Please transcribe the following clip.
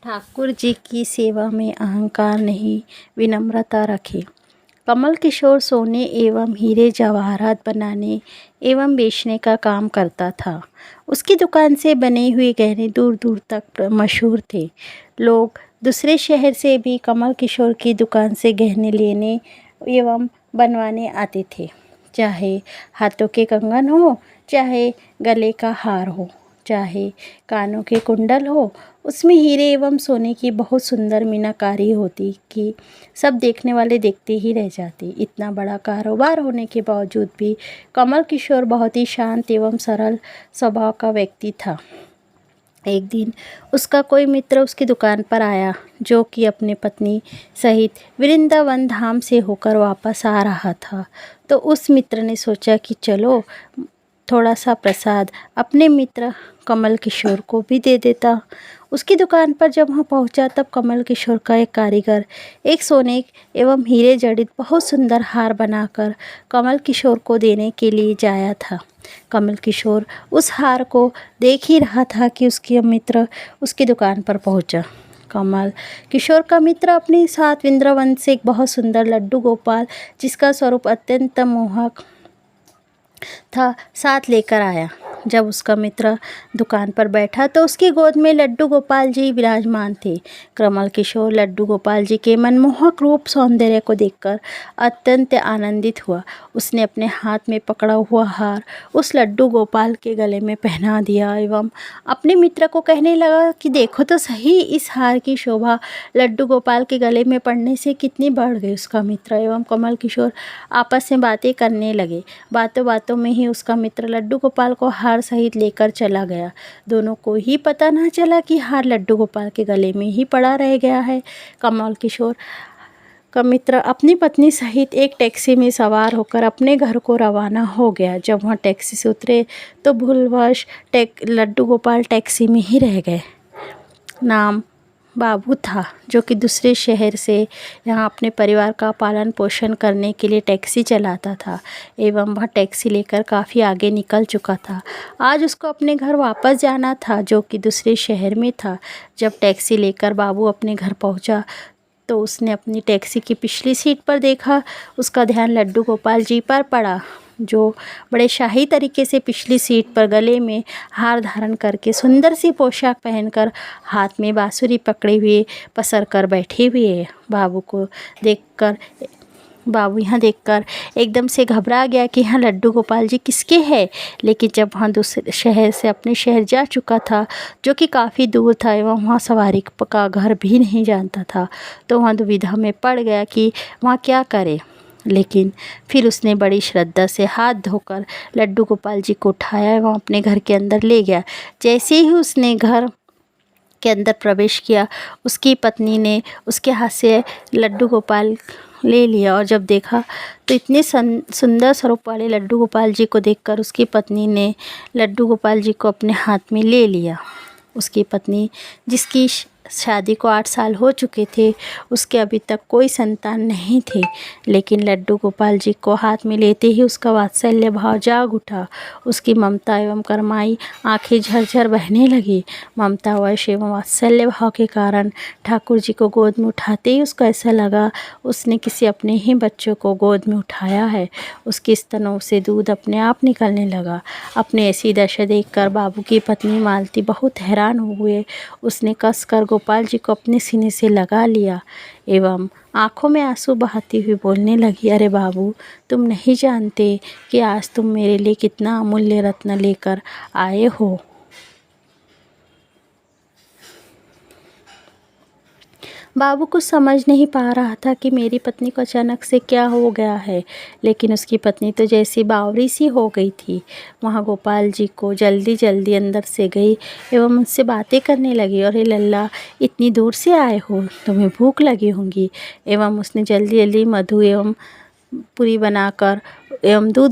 ठाकुर जी की सेवा में अहंकार नहीं, विनम्रता रखें। कमल किशोर सोने एवं हीरे जवाहरात बनाने एवं बेचने का काम करता था। उसकी दुकान से बने हुए गहने दूर दूर तक मशहूर थे। लोग दूसरे शहर से भी कमल किशोर की दुकान से गहने लेने एवं बनवाने आते थे, चाहे हाथों के कंगन हो, चाहे गले का हार हो, चाहे कानों के कुंडल हो। उसमें हीरे एवं सोने की बहुत सुंदर मीनाकारी होती कि सब देखने वाले देखते ही रह जाते। इतना बड़ा कारोबार होने के बावजूद भी कमल किशोर बहुत ही शांत एवं सरल स्वभाव का व्यक्ति था। एक दिन उसका कोई मित्र उसकी दुकान पर आया, जो कि अपने पत्नी सहित वृंदावन धाम से होकर वापस आ रहा था। तो उस मित्र ने सोचा कि चलो थोड़ा सा प्रसाद अपने मित्र कमल किशोर को भी दे देता। उसकी दुकान पर जब वहाँ पहुँचा तब कमल किशोर का एक कारीगर एक सोने एवं हीरे जड़ित बहुत सुंदर हार बनाकर कमल किशोर को देने के लिए जाया था। कमल किशोर उस हार को देख ही रहा था कि उसके मित्र उसकी दुकान पर पहुँचा। कमल किशोर का मित्र अपने साथ वृंदावन से एक बहुत सुंदर लड्डू गोपाल, जिसका स्वरूप अत्यंत मोहक था, साथ लेकर आया। जब उसका मित्र दुकान पर बैठा तो उसकी गोद में लड्डू गोपाल जी विराजमान थे। कमल किशोर लड्डू गोपाल जी के मनमोहक रूप सौंदर्य को देखकर अत्यंत आनंदित हुआ। उसने अपने हाथ में पकड़ा हुआ हार उस लड्डू गोपाल के गले में पहना दिया एवं अपने मित्र को कहने लगा कि देखो तो सही, इस हार की शोभा लड्डू गोपाल के गले में पड़ने से कितनी बढ़ गई। उसका मित्र एवं कमल किशोर आपस में बातें करने लगे। बातों बातों में ही उसका मित्र लड्डू गोपाल को हार सहित लेकर चला गया। दोनों को ही पता न चला कि हार लड्डू गोपाल के गले में ही पड़ा रह गया है। कमल किशोर का मित्र अपनी पत्नी सहित एक टैक्सी में सवार होकर अपने घर को रवाना हो गया। जब वहाँ टैक्सी से उतरे तो भूलवश लड्डू गोपाल टैक्सी में ही रह गए। नाम बाबू था, जो कि दूसरे शहर से यहाँ अपने परिवार का पालन पोषण करने के लिए टैक्सी चलाता था एवं वह टैक्सी लेकर काफ़ी आगे निकल चुका था। आज उसको अपने घर वापस जाना था, जो कि दूसरे शहर में था। जब टैक्सी लेकर बाबू अपने घर पहुँचा तो उसने अपनी टैक्सी की पिछली सीट पर देखा। उसका ध्यान लड्डू गोपाल जी पर पड़ा, जो बड़े शाही तरीके से पिछली सीट पर गले में हार धारण करके सुंदर सी पोशाक पहनकर हाथ में बांसुरी पकड़े हुए पसर कर बैठे हुए हैं। बाबू यहाँ देखकर एकदम से घबरा गया कि यहाँ लड्डू गोपाल जी किसके हैं। लेकिन जब वहाँ दूसरे शहर से अपने शहर जा चुका था, जो कि काफ़ी दूर था एवं वहाँ सवारी का घर भी नहीं जानता था, तो वहाँ दुविधा में पड़ गया कि वहाँ क्या करे। लेकिन फिर उसने बड़ी श्रद्धा से हाथ धोकर लड्डू गोपाल जी को उठाया एवं अपने घर के अंदर ले गया। जैसे ही उसने घर के अंदर प्रवेश किया, उसकी पत्नी ने उसके हाथ से लड्डू गोपाल ले लिया और जब देखा तो इतने सुंदर स्वरूप वाले लड्डू गोपाल जी को देखकर उसकी पत्नी ने लड्डू गोपाल जी को अपने हाथ में ले लिया। उसकी पत्नी, जिसकी शादी को 8 साल हो चुके थे, उसके अभी तक कोई संतान नहीं थे, लेकिन लड्डू गोपाल जी को हाथ में लेते ही उसका वात्सल्य भाव जाग उठा। उसकी ममता एवं करमाई आंखें झरझर बहने लगी। ममता वश एवं वात्सल्य भाव के कारण ठाकुर जी को गोद में उठाते ही उसको ऐसा लगा उसने किसी अपने ही बच्चों को गोद में उठाया है। उसके स्तनों से दूध अपने आप निकलने लगा। अपनी ऐसी दशा देखकर बाबू की पत्नी मालती बहुत हैरान हो हुए। उसने कसकर गोपाल जी को अपने सीने से लगा लिया एवं आंखों में आंसू बहाती हुई बोलने लगी, अरे बाबू, तुम नहीं जानते कि आज तुम मेरे लिए कितना अमूल्य रत्न लेकर आए हो। बाबू कुछ समझ नहीं पा रहा था कि मेरी पत्नी को अचानक से क्या हो गया है, लेकिन उसकी पत्नी तो जैसी बावरी सी हो गई थी। वहाँ गोपाल जी को जल्दी जल्दी अंदर से गई एवं उनसे बातें करने लगी, अरे लल्ला, इतनी दूर से आए हो, तुम्हें भूख लगी होंगी। एवं उसने जल्दी जल्दी मधु एवं पूरी बनाकर एवं दूध